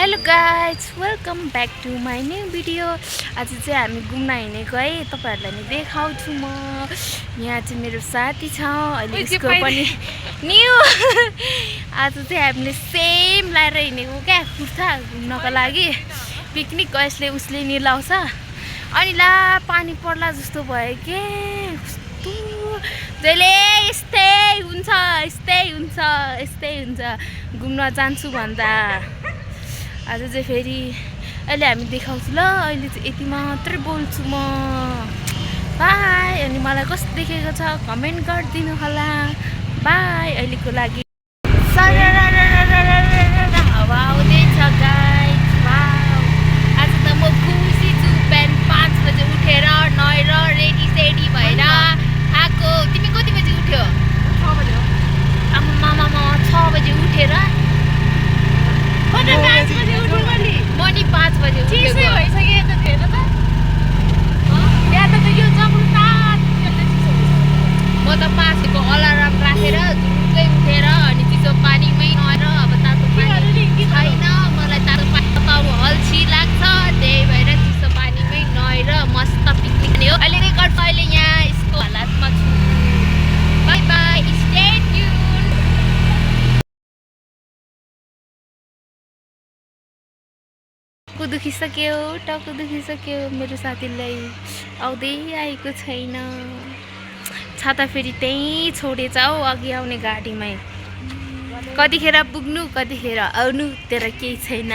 Hello guys welcome back to my new video. आज चाहिँ हामी घुम्न हिँडेको है, तपाईहरुलाई नि देखाउँछु म। यहाँ चाहिँ मेरो साथी छ, अहिले उसको पनि न्यू आज चाहिँ हामीले सेम लाएर हिँडेको क्या, कुर्ता घुम्नको लागि। पिकनिक यसले उसले नि लाउँछ। अनि ला पानी पर्ला जस्तो भयो के, कस्तो जहिले यस्तै हुन्छ घुम्न जान्छु भन्दा। आज चाहिँ फेरि अहिले हामी देखाउँछु ल। अहिले चाहिँ यति मात्रै बोल्छु म। बाई। अनि मलाई कस्तो देखेको छ कमेन्ट गरिदिनु होला। बाई। अहिलेको लागि हावा आउँदैछ गाइस। वाउ, आज त म खुसी छु। बिहान 5 बजे उठेर नुहाएर रेडी सेडी भएर आएको। तिमी कति बजे उठ्यो? 6 बजे हो। आम्मामा 6 बजे उठेर म नि 5 बजे उठेको। म त 5 को अलार्म राखेर झुरुक्कै उठेर अनि चिसो पानीमै नुहाएर अब तातो पानी छैन। मलाई तातो पानी तताउनु अल्छी लाग्छ, त्यही भएर चिसो पानीमै नुहाएर मस्त पिकनिक नि हो। अहिले रेकर्ड अहिले यहाँ यसको हालतमा छु। By by, stay tune. टाउको दुखिसक्यो मेरो साथीलाई आउँदै आएको छैन। छाता फेरि त्यहीँ छोडेछ हौ, अघि आउने गाडीमै। कतिखेर पुग्नु कतिखेर आउनु तेरो केही छैन।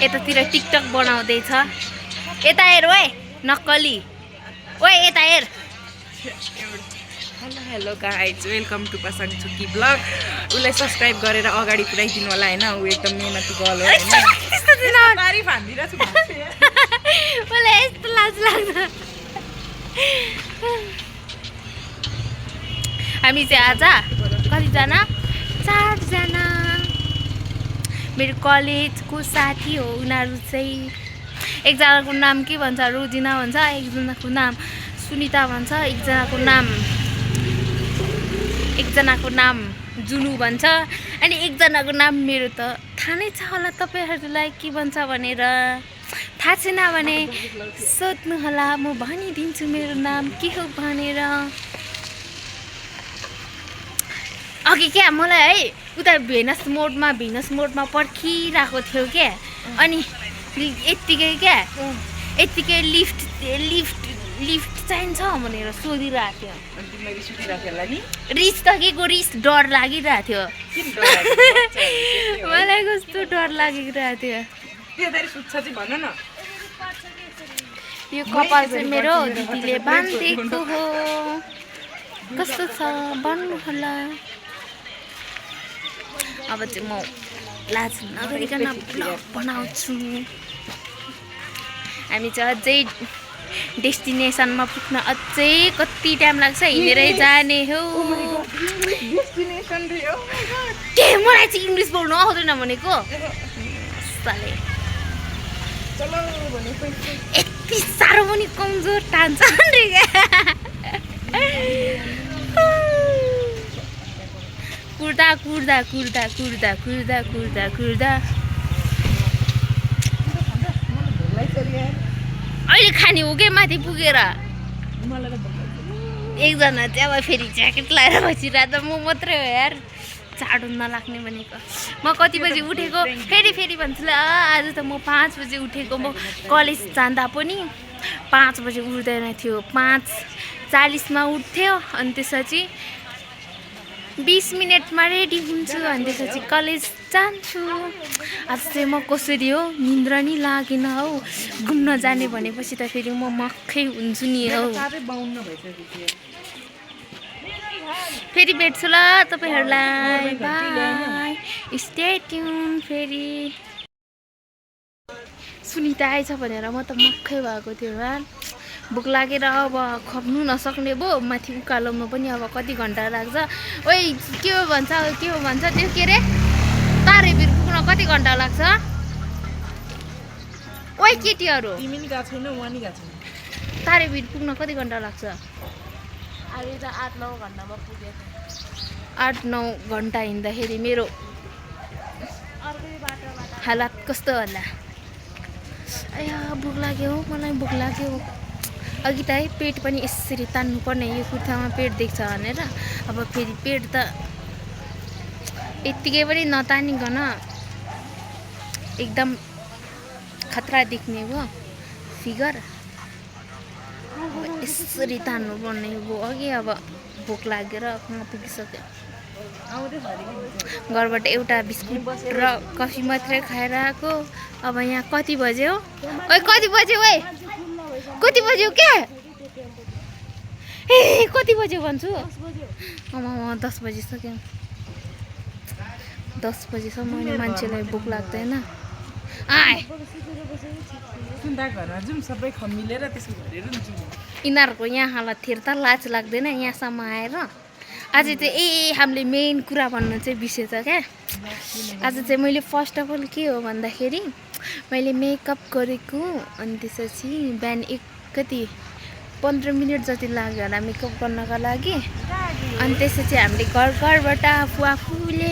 यतातिर टिकटक बनाउँदैछ। यता हेर ओए नक्कली, ओए यता हेर। Hello guys, welcome to Pasang Chhuki blog. उसलाई सब्सक्राइब गरेर अगाडि पुऱ्याइदिनु होला होइन। ऊ एकदम मेहनती गर्ल हो होइन। तारिफ हान्दिरहेको छु। मलाई यस्तो लाज लाग्छ। हामी चाहिँ आज कतिजना? 4 जना मेरो कलेजको साथी हो। उनीहरू चाहिँ एकजनाको नाम के भन्छ, रोजिना भन्छ, एकजनाको नाम सुनिता भन्छ, एकजनाको नाम जुनु भन्छ, अनि एकजनाको नाम मेरो त थाहा नै छ होला तपाईहरुलाई के भन्छ भनेर। थाहा छैन भने सोध्नु होला, म भनिदिन्छु मेरो नाम के हो भनेर। अघि क्या मलाई है उता भेनस मोडमा पर्खिरहेको थियो क्या। अनि यत्तिकै क्या यत्तिकै लिफ्ट चाहिन्छ भनेर सोधिरहेको थियो। रिस त के को रिस, डर लागिरहेको थियो। मलाई कस्तो डर लागिरहेको थियो। यो कपाल चाहिँ मेरो दिदीले बाँधेको हो। कस्तो छ भन्नु होला। अब चाहिँ म लाज नगरिकन ब्लग बनाउँछु। हामी चाहिँ अझै डेस्टिनेसनमा पुग्न अझै कति टाइम लाग्छ, हिँडेरै जाने हो। के मलाई चाहिँ इङ्ग्लिस बोल्नु आउँदैन भनेको साले। यति साह्रो पनि कमजोर तान्छ नि क्या। कुर्दा अहिले खाने हो क्या माथि पुगेर। एकजना चाहिँ अब फेरि ज्याकेट लगाएर बसिरहेको, म मात्रै हो यार चाँडो नलाग्ने भनेको। म कति बजी उठेको फेरि भन्छु ल। आज त म 5 बजी उठेको। म कलेज जाँदा पनि 5 बजी उठ्दैन थियो, 5:40 उठ्थ्यो। अनि त्यसपछि 20 मिनटमा रेडी हुन्छु, अनि त्यसपछि कलेज जान्छु। आज चाहिँ म कसरी हो, निन्द्रा नि लागेन हौ। घुम्न जाने भनेपछि त फेरि म मक्खै हुन्छु नि हौ। फेरि भेट्छु ल तपाईहरुलाई। By, stay tune. फेरि सुनिता आएछ भनेर म त मक्खै भएको थियो यार। भोक लागेर अब खप्नु नसक्ने भो। माथि उकालोमा पनि अब कति घन्टा लाग्छ। ओइ के हो भन्छ त्यो के रे, तारेभिर पुग्न कति घन्टा लाग्छ? ओइ केटीहरू, तिमी नि गएको छैनौ, म नि गएको छैन। तारेभिर पुग्न कति घन्टा लाग्छ? अहिले त 8-9 घन्टामा पुगेको 8-9 घन्टा हिँड्दाखेरि मेरो अर्कै बाटोबाट हालत कस्तो होला? आया भोक लाग्यो, मलाई भोक लाग्यो। अघि त है पेट पनि यसरी तान्नु पर्ने, यो कुर्तामा पेट देख्छ भनेर। अब फेरि पेट त यत्तिकै पनि नतानिकन एकदम खतरा देख्ने भयो फिगर। अब यसरी तान्नु पर्ने भयो अघि। अब भोक लागेर कहाँ पुगिसक्यो। घरबाट एउटा बिस्कुट र कफी मात्रै खाएर आएको। अब यहाँ कति बज्यो? ओइ कति बज्यो? ओइ कति बज्यो क्या? ए कति बज्यो भन्छु? 10 बजिसक्यो। 10 बजीसम्म मैले मान्छेलाई भोक लाग्दैन। आए सुन्दा घरमा जाउँ सबै मिलेर त्यसो गरेर जाउँ। यिनीहरूको यहाँ हालत थिएर त लाज लाग्दैन यहाँसम्म आएर। आज चाहिँ हामीले मेन कुरा भन्नु चाहिँ बिर्सेछ क्या। आज चाहिँ मैले फर्स्ट अफ अल के हो भन्दाखेरि मैले मेकअप गरेको, अनि त्यसपछि बिहान कति 15 मिनट जति लाग्यो होला मेकअप गर्नको लागि। अनि त्यसपछि हामीले घरबाट आफूले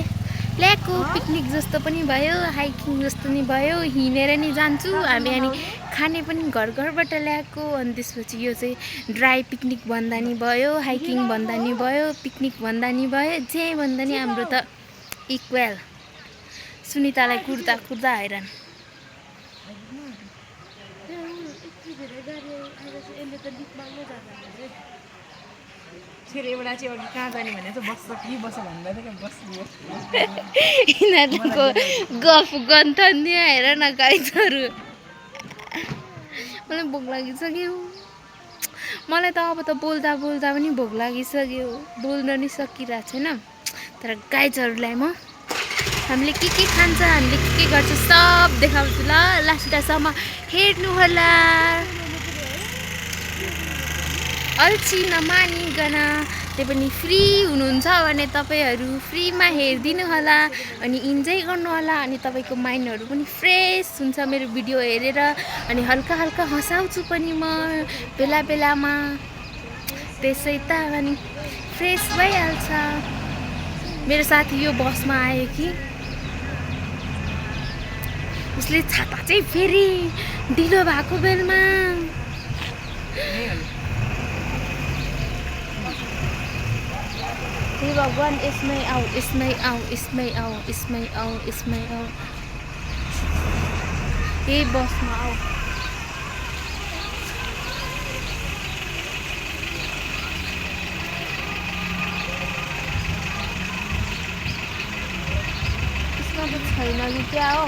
ल्याएको पिकनिक जस्तो पनि भयो, हाइकिङ जस्तो नि भयो, हिँडेर नि जान्छु हामी। अनि खाने पनि घरबाट ल्याएको। अनि त्यसपछि यो चाहिँ ड्राई पिकनिक भन्दा नि भयो, हाइकिङ भन्दा नि भयो, पिकनिक भन्दा नि भयो, जे भन्दा नि हाम्रो त इक्वल। सुनितालाई कुर्दा हैरान। एउटा चाहिँ अघि कहाँ जाने भने चाहिँ बस्छ कि बस्छ भन्दा चाहिँ बस्नु। यिनीहरूको गफ गन्थन्ने हेर न गाइजहरू। मलाई भोक लागिसक्यो। मलाई त अब त बोल्दा पनि भोक लागिसक्यो। बोल्न नि सकिरहेको छैन। तर गाइजहरूलाई म हामीले के खान्छ, हामीले के गर्छ सब देखाउँछु ल। लास्टसम्म हेर्नु होला। अल्छी नमानिकन, त्यो पनि फ्री हुनुहुन्छ भने तपाईँहरू फ्रीमा हेरिदिनु होला अनि इन्जोय गर्नु होला। अनि तपाईँको माइन्डहरू पनि फ्रेस हुन्छ मेरो भिडियो हेरेर। अनि हल्का हँसाउँछु पनि म बेलामा। त्यसै त अनि फ्रेस भइहाल्छ। मेरो साथी यो बसमा आयो कि उसले छाता चाहिँ फेरि ढिलो भएको बेलमा हे भगवान् यसमै आऊ। ए बसमा आऊ। यसमा त छैन कि क्या हो?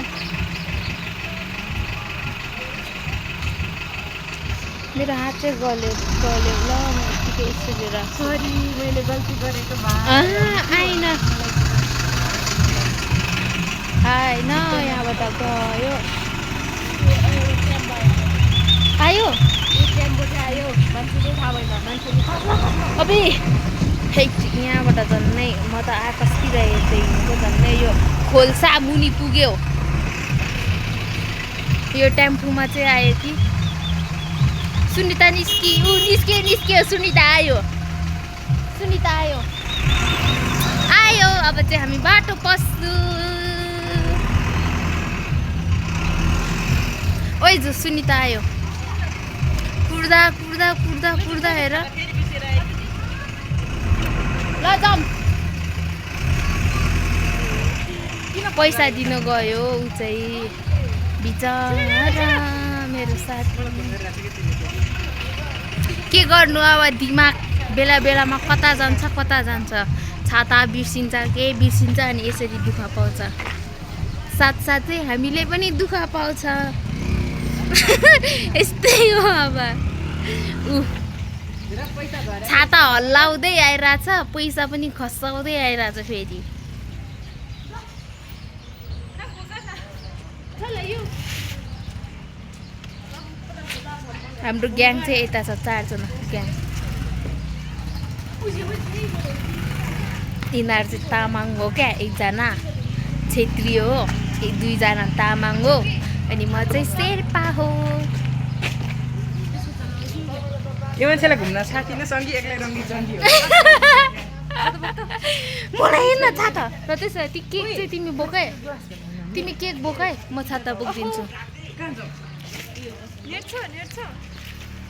मेरो हात चाहिँ गल्यो ल। म यतिकै यसरी राख्छु। सरी मैले गल्ती गरेको आएन यहाँबाट गयो। आयो अबे यहाँबाट झन्नै म त आकाशतिरहेको हिँडेको झन्नै यो खोल्सा मुनि पुग्यो। यो टेम्पोमा चाहिँ आयो कि सुनिता निस्कियो। सुनिता आयो। अब चाहिँ हामी बाटो पस्छु। ओइ जो सुनिता आयो। कुर्दा हेर ल जाम। किन पैसा दिन गयो ऊ चाहिँ बिचरा मेरो साथी। के गर्नु अब दिमाग बेलामा कता जान्छ। छाता बिर्सिन्छ अनि यसरी दुःख पाउँछ। साथसाथै हामीले पनि दुःख पाउँछ। यस्तै हो अब। छाता हल्लाउँदै आइरहेछ, पैसा पनि खसाउँदै आइरहेछ फेरि। हाम्रो ग्याङ चाहिँ यता छ, 4 जना ग्याङ। यिनीहरू चाहिँ तामाङ हो क्या। 1 जना छेत्री हो, 2 जना तामाङ हो, अनि म चाहिँ शेर्पा हो। यो मान्छेलाई घुम्न साथी नै सँगै एक्लै रङ्गी चङ्गी हो मलाई हेर्न छाता र त्यसो भए ती केक चाहिँ तिमी बोकाए तिमी केक बोकाए म छाता बोकिदिन्छु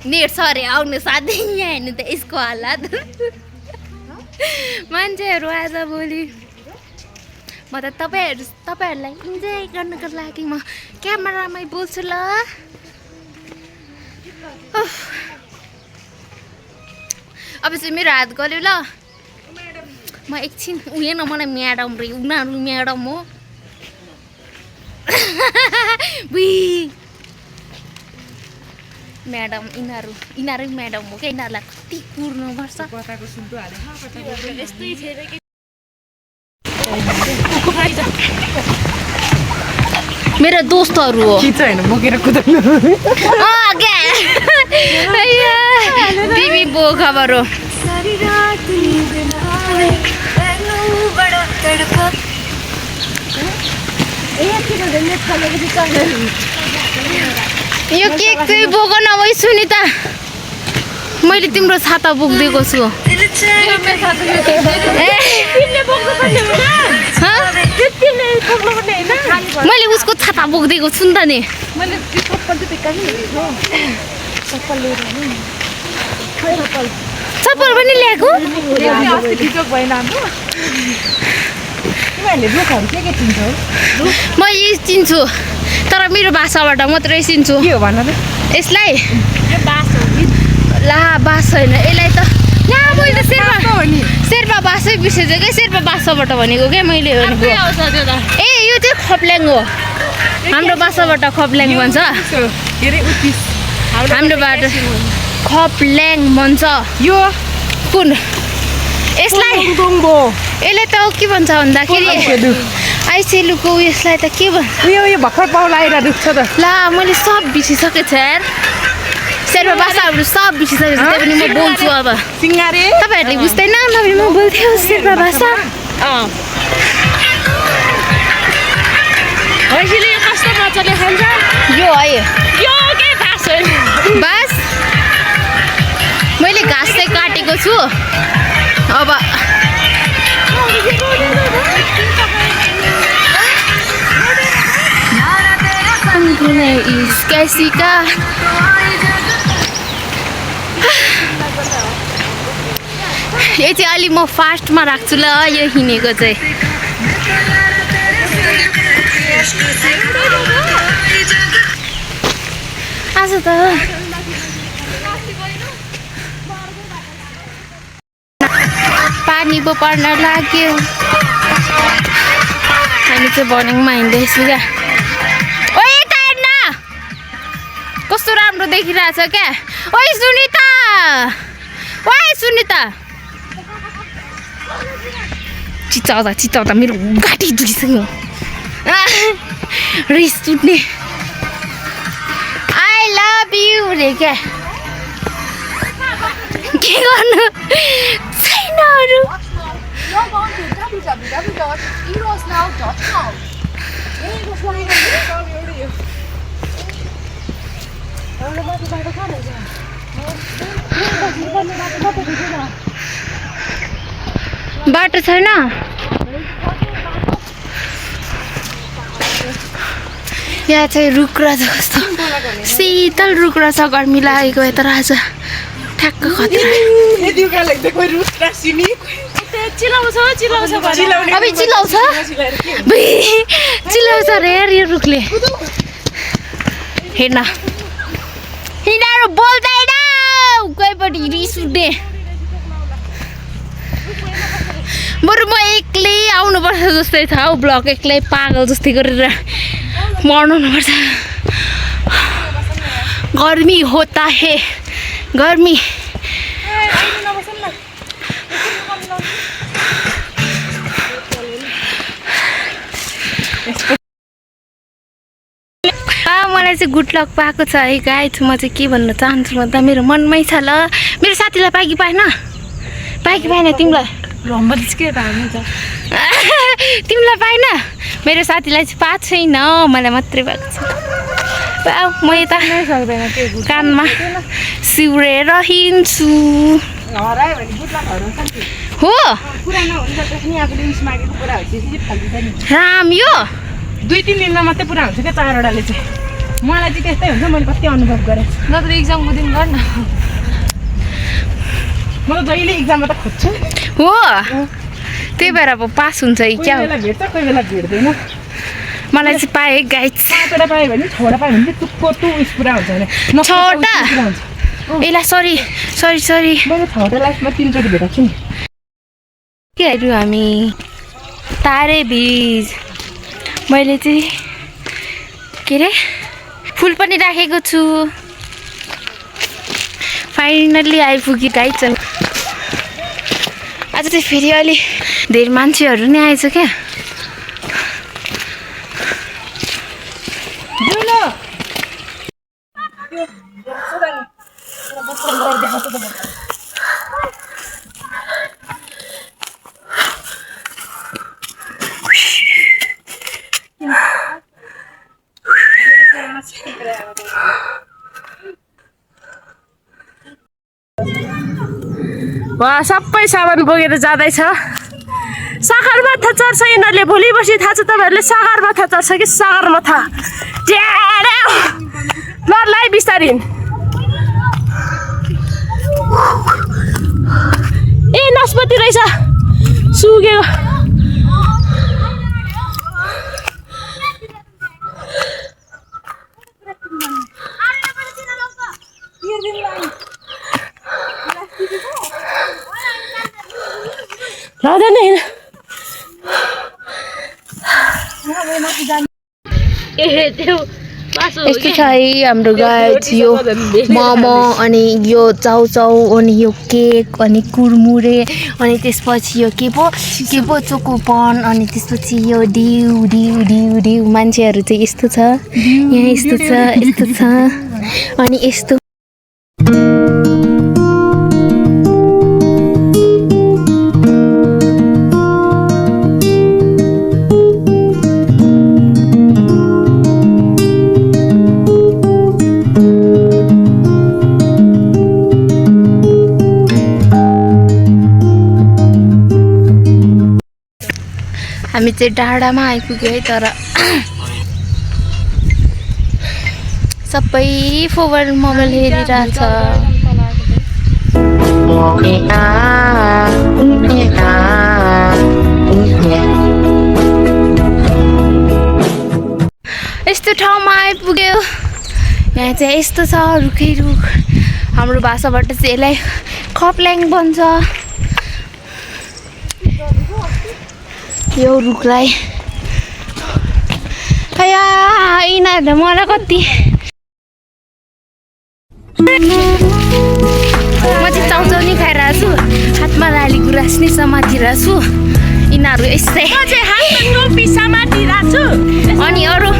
नेट छ अरे आउनु साथै यहाँ हेर्नु त यसको हालत मान्छेहरू आज भोलि म त तपाईँहरूलाई इन्जोय गर्नको लागि म क्यामेरामै बोल्छु ल अब चाहिँ मेरो हात गऱ्यो ल म एकछिन उयो मलाई म्याडम रे उनीहरू म्याडम हो म्याडम यिनीहरू म्याडम हो क्या यिनीहरूलाई कति कुर्नुपर्छ कताको सुन्टो हाले यस्तै थियो कि मेरो दोस्तहरू हो कि चाहिँ होइन बोकेर कुदाउनु तिमी बो खबर हो यो केक चाहिँ बोक न वै सुनिता मैले तिम्रो छाता बोकिदिएको छु मैले उसको छाता बोकिदिएको छु नि त नि चप्पल पनि ल्याएको म यही चिन्छु तर मेरो भाषाबाट मात्रै चिन्छु के हो भन त यसलाई ला बास होइन यसलाई त यहाँ मैले शेर्पा बासै बिर्सेछु क्या शेर्पा भाषाबाट भनेको क्या मैले भनेको ए यो चाहिँ खप्ल्याङ हो हाम्रो भाषाबाट खप्ल्याङ भन्छ हाम्रोबाट खप्ल्याङ भन्छ यो कुन यसलाई यसले त के भन्छ भन्दाखेरि आइसेलुको यसलाई त के भन्छ उयो भर्खर पाउला आएर दुख्छ त ला मैले सब बिर्सिसकेको छु यार शेर्पा भाषाहरू सब बिर्सिसकेको छु त्यही पनि म बोल्छु अब सिङ्गारे तपाईँहरूले बुझ्दैन नभए म बोल्थेँ शेर्पा भाषा कस्तो मजाले खान्छ यो है यो के घाँस हो बास मैले घाँस चाहिँ काटेको छु अब कैसिका यो चाहिँ अलि म फास्टमा राख्छु ल यो हिँडेको चाहिँ आज त पानी पो पर्न लाग्यो हामी चाहिँ बर्निङमा हिँड्दैछु क्या ओए यता हेर्न कस्तो राम्रो देखिरहेछ क्या ओए सुनिता चिचाउँदा मेरो घाँटी दुखिसक्यो रिस उठ्ने आई लभ यु रे क्या के गर्नु छैन अरू बाटो छैन यहाँ चाहिँ रुख रहेछ कस्तो शीतल रुख रहेछ गर्मी लागेको यता रहेछ ठ्याक्क खतरा अबे चिलाउँछ रे यो रुखले हेर्न यिनीहरू बोल्दैन कोहीपट्टि रिस उठ्ने बरु म एक्लै आउनुपर्छ जस्तै छ हौ ब्लग एक्लै पागल जस्तै गरेर मर्नुपर्छ गर्मी होता है गर्मी मलाई चाहिँ गुड लक पाएको छ है गाइज म चाहिँ के भन्न चाहन्छु म त मेरो मनमै छ ल मेरो साथीलाई पाएँ कि पाएन तिमीलाई तिमीलाई पाएन मेरो साथीलाई चाहिँ पाएको छैन मलाई मात्रै भएको छ म यता सक्दैन त्यो कानमा सिउरेर हिँड्छु हरायो भने बुट्ला हराउँछ नि हो पुरा नहुन्छ त्यसमा आफूले उस मागेको पुरा हुन्छ सिप फाल्छ नि राम यो 2-3 दिनमा मात्रै पुरा हुन्छ क्या चारवटाले चाहिँ मलाई चाहिँ त्यस्तै हुन्छ मैले कति अनुभव गरेँ नत्र एक्जामको दिन गर्न म त जहिले एक्जाममा त खोज्छु हो त्यही भएर अब पास हुन्छ कि क्या कोही बेला भेट्छ कोही बेला भेट्दैन मलाई चाहिँ पाएँ गाइड 5वटा पायो भने 6वटा पायो भने चाहिँ टुक्को उस पुरा हुन्छ होइन 6वटा एला सरी मैले 6वटा लास्टमा 3चोटि भेटाएको छु नि केहरू हामी तारे बीज मैले चाहिँ के अरे फुल पनि राखेको छु फाइनल्ली आइपुग्यो गाइड आज चाहिँ फेरि अलि धेरै मान्छेहरू नै आएछ क्या वा सबै सामान बोकेर जाँदैछ सगरमाथा चढ्छ यिनीहरूले भोलि पर्सि थाहा छ तपाईँहरूले सगरमाथा चढ्छ कि सगरमाथा ल लाई बिस्तारै ए नास्पति रहेछ सुकेको यस्तो छ है हाम्रो गाइड यो मोमो अनि यो चाउचाउ अनि यो केक अनि कुरमुरे अनि त्यसपछि यो के पो चोकोपन अनि त्यसपछि यो डिउ डिउ डिउ डिउ मान्छेहरू चाहिँ यस्तो छ यहाँ यस्तो छ अनि यस्तो हामी चाहिँ डाँडामा आइपुग्यो है तर सबै फोवर मोबाइल हेरिरहेछ यस्तो ठाउँमा आइपुग्यो यहाँ चाहिँ यस्तो छ रुखै रुख हाम्रो भाषाबाट चाहिँ यसलाई खप्ल्याङ भन्छ यो रुखलाई यिनीहरूले मलाई कति म चाहिँ चाउचाउ नि खाइरहेको छु हातमा लाली गुराँस नि समातिरहेको छु यिनीहरू यस्तै अनि अरू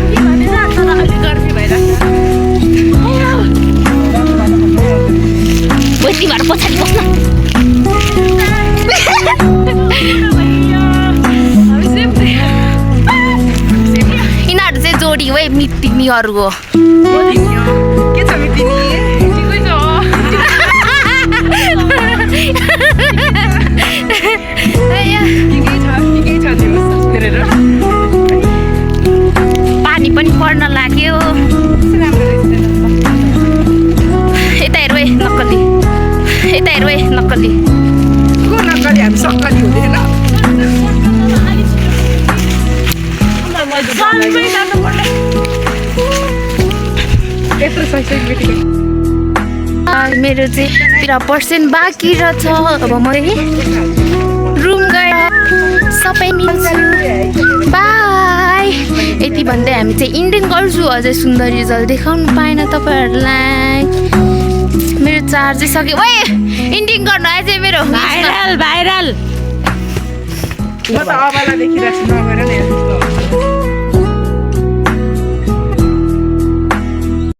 तिमीहरू पछाडि बस्न यिनीहरू चाहिँ जोडी हो मिटिनीहरू हो के छ मिटिनी ठिकै छ पानी पनि पर्न लाग्यो यता हेर नक्कली यता हेर नक्कली को नक्कली हामी सक्कली हुँदैन मेरो चाहिँ 30% बाँकी रहेछ अब म रुम गएर सबै मिल्छु बाई यति भन्दै हामी चाहिँ इन्डिङ गर्छु अझै सुन्दर रिजल्ट देखाउनु पाएन तपाईँहरूलाई मेरो चार्जै सक्यो ओए इन्डिङ गर्नु आएछ मेरो भाइरल म त अबला देखिरहेको छु नगएर नि